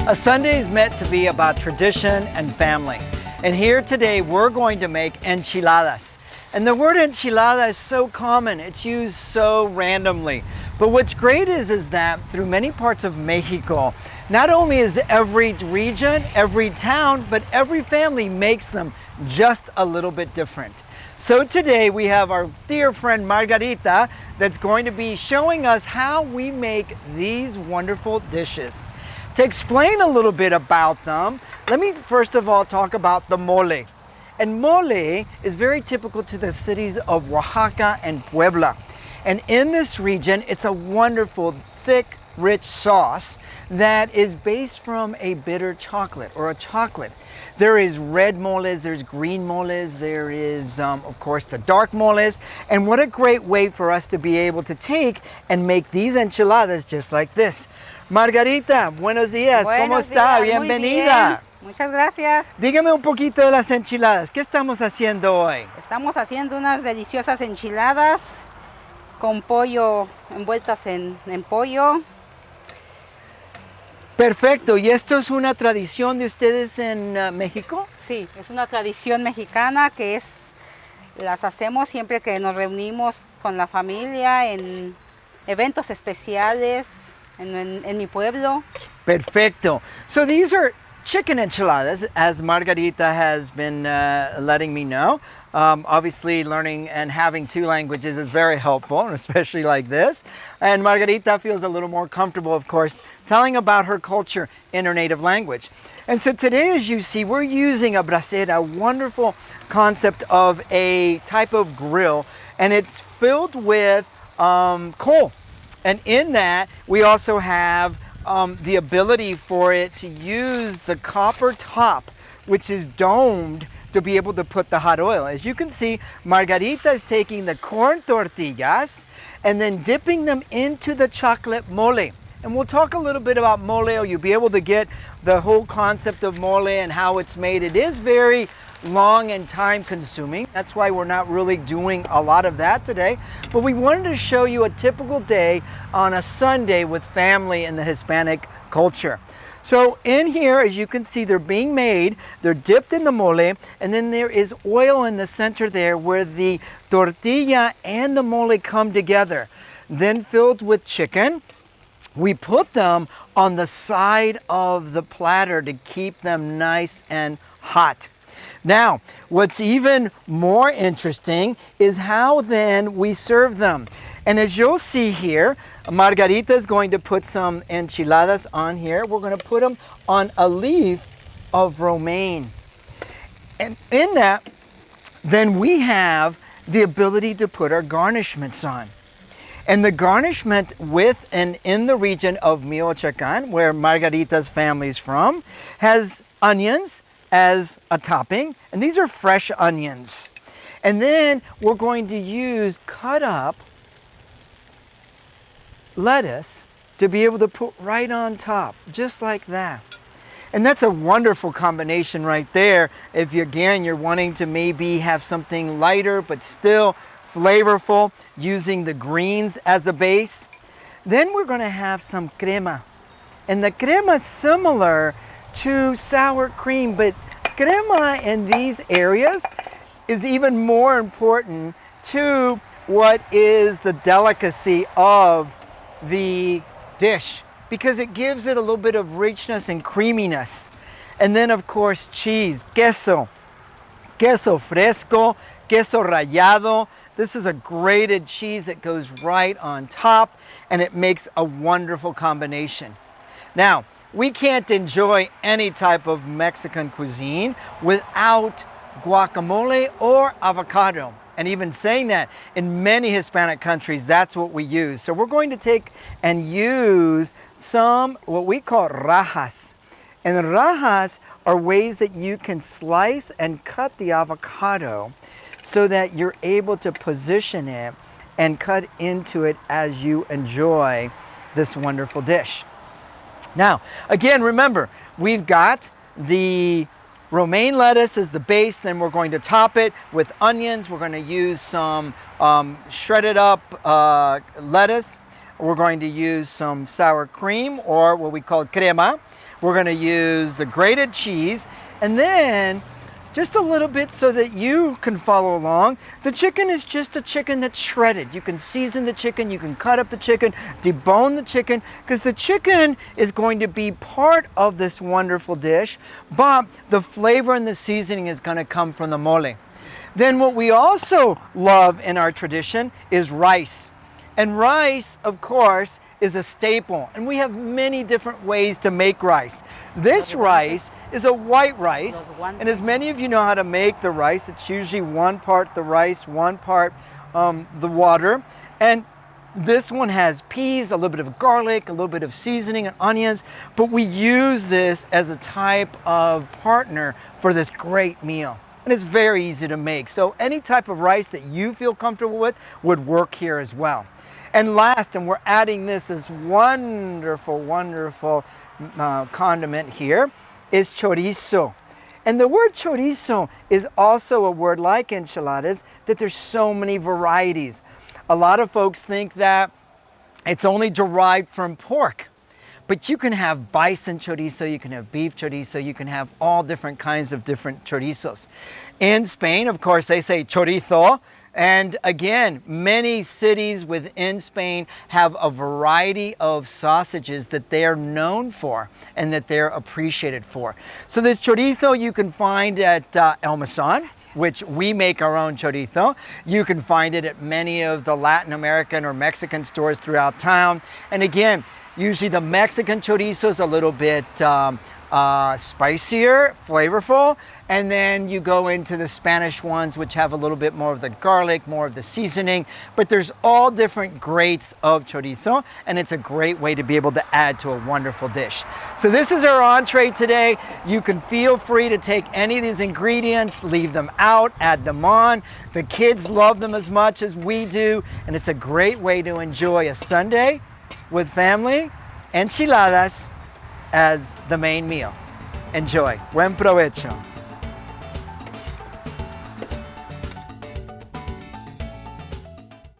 A Sunday is meant to be about tradition and family. And here today we're going to make enchiladas. And the word enchilada is so common, it's used so randomly. But what's great is that through many parts of Mexico, not only is every region, every town, but every family makes them just a little bit different. So today we have our dear friend Margarita that's going to be showing us how we make these wonderful dishes. To explain a little bit about them, let me first of all talk about the mole. And mole is very typical to the cities of Oaxaca and Puebla. And in this region, it's a wonderful, thick, rich sauce that is based from a bitter chocolate or a chocolate. There is red moles, there's green moles, there is, of course, the dark moles. And what a great way for us to be able to take and make these enchiladas just like this. Margarita, buenos días, ¿cómo está? Bienvenida. Muchas gracias. Dígame un poquito de las enchiladas. ¿Qué estamos haciendo hoy? Estamos haciendo unas deliciosas enchiladas con pollo envueltas en pollo. Perfecto. ¿Y esto es una tradición de ustedes en México? Sí, es una tradición mexicana que las hacemos siempre que nos reunimos con la familia en eventos especiales en mi pueblo. Perfecto. So these are chicken enchiladas, as Margarita has been letting me know. Obviously, learning and having two languages is very helpful, especially like this. And Margarita feels a little more comfortable, of course, telling about her culture in her native language. And so today, as you see, we're using a brasera, a wonderful concept of a type of grill, and it's filled with coal. And in that, we also have the ability for it to use the copper top, which is domed, to be able to put the hot oil. As you can see, Margarita is taking the corn tortillas and then dipping them into the chocolate mole. And we'll talk a little bit about mole, or you'll be able to get the whole concept of mole and how it's made. It is very long and time consuming. That's why we're not really doing a lot of that today. But we wanted to show you a typical day on a Sunday with family in the Hispanic culture. So in here, as you can see, they're being made, they're dipped in the mole, and then there is oil in the center there where the tortilla and the mole come together. Then filled with chicken, we put them on the side of the platter to keep them nice and hot. Now, what's even more interesting is how then we serve them. And as you'll see here, Margarita is going to put some enchiladas on here. We're going to put them on a leaf of romaine. And in that, then we have the ability to put our garnishments on. And the garnishment with and in the region of Michoacan, where Margarita's family is from, has onions as a topping, and these are fresh onions. And then we're going to use cut up lettuce to be able to put right on top, just like that. And that's a wonderful combination right there. If you, again, you're wanting to maybe have something lighter but still flavorful, using the greens as a base. Then we're going to have some crema. And the crema is similar to sour cream, but crema in these areas is even more important to what is the delicacy of the dish, because it gives it a little bit of richness and creaminess. And then of course cheese, queso fresco, queso rallado. This is a grated cheese that goes right on top, and it makes a wonderful combination. Now, we can't enjoy any type of Mexican cuisine without guacamole or avocado. And even saying that, in many Hispanic countries, that's what we use. So we're going to take and use some what we call rajas. And the rajas are ways that you can slice and cut the avocado so that you're able to position it and cut into it as you enjoy this wonderful dish. Now, again, remember, we've got the romaine lettuce as the base, then we're going to top it with onions. We're going to use some shredded up lettuce. We're going to use some sour cream, or what we call crema. We're going to use the grated cheese, and then just a little bit so that you can follow along. The chicken is just a chicken that's shredded. You can season the chicken, you can cut up the chicken, debone the chicken, because the chicken is going to be part of this wonderful dish, but the flavor and the seasoning is going to come from the mole. Then what we also love in our tradition is rice. And rice, of course, is a staple, and we have many different ways to make rice. This rice is a white rice, and as many of you know how to make the rice, it's usually 1 part the rice, 1 part the water. And this one has peas, a little bit of garlic, a little bit of seasoning and onions, but we use this as a type of partner for this great meal. And it's very easy to make. So any type of rice that you feel comfortable with would work here as well. And last, and we're adding this wonderful, wonderful condiment here, is chorizo. And the word chorizo is also a word like enchiladas, that there's so many varieties. A lot of folks think that it's only derived from pork. But you can have bison chorizo, you can have beef chorizo, you can have all different kinds of different chorizos. In Spain, of course, they say chorizo. And again, many cities within Spain have a variety of sausages that they are known for and that they're appreciated for. So this chorizo you can find at El Mesón, which we make our own chorizo. You can find it at many of the Latin American or Mexican stores throughout town. And again, usually the Mexican chorizo is a little bit spicier, flavorful, and then you go into the Spanish ones, which have a little bit more of the garlic, more of the seasoning, but there's all different grades of chorizo, and it's a great way to be able to add to a wonderful dish. So this is our entree today. You can feel free to take any of these ingredients, leave them out, add them on. The kids love them as much as we do, and it's a great way to enjoy a Sunday with family, enchiladas as the main meal. Enjoy. Buen provecho.